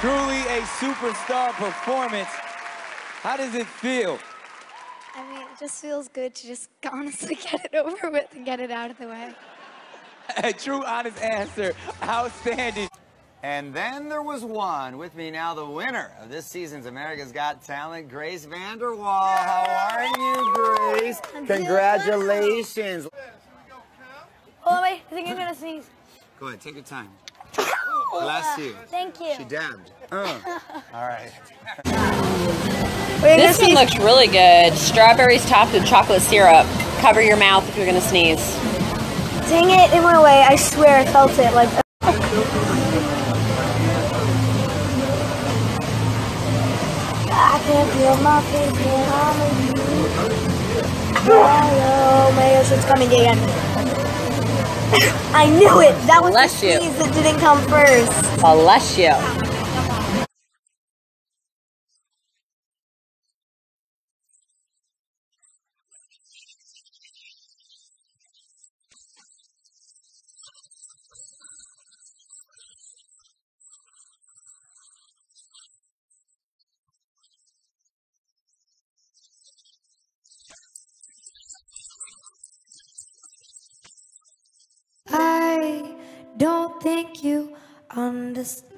Truly a superstar performance. How does it feel? I mean, it just feels good to just honestly get it over with and get it out of the way. A true, honest answer. Outstanding. And then there was one. With me now, the winner of this season's America's Got Talent, Grace VanderWaal. How are you, Grace? Congratulations. Oh, wait, I think I'm gonna sneeze. Go ahead, take your time. Bless you. Thank you. She dabbed. All right. This one looks really good. Strawberries topped with chocolate syrup. Cover your mouth if you're gonna sneeze. Dang it, it went away. I swear I felt it. Like. I can't feel my face Hello, Mayo, shit's coming again. I knew it. That was the sneeze that didn't come first. Bless you. I don't think you understand.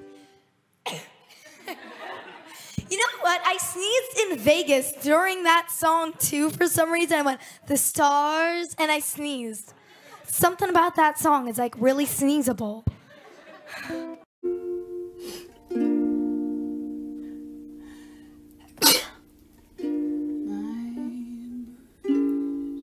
You know what? I sneezed in Vegas during that song too for some reason. I went, the stars, and I sneezed. Something about that song is like really sneezable.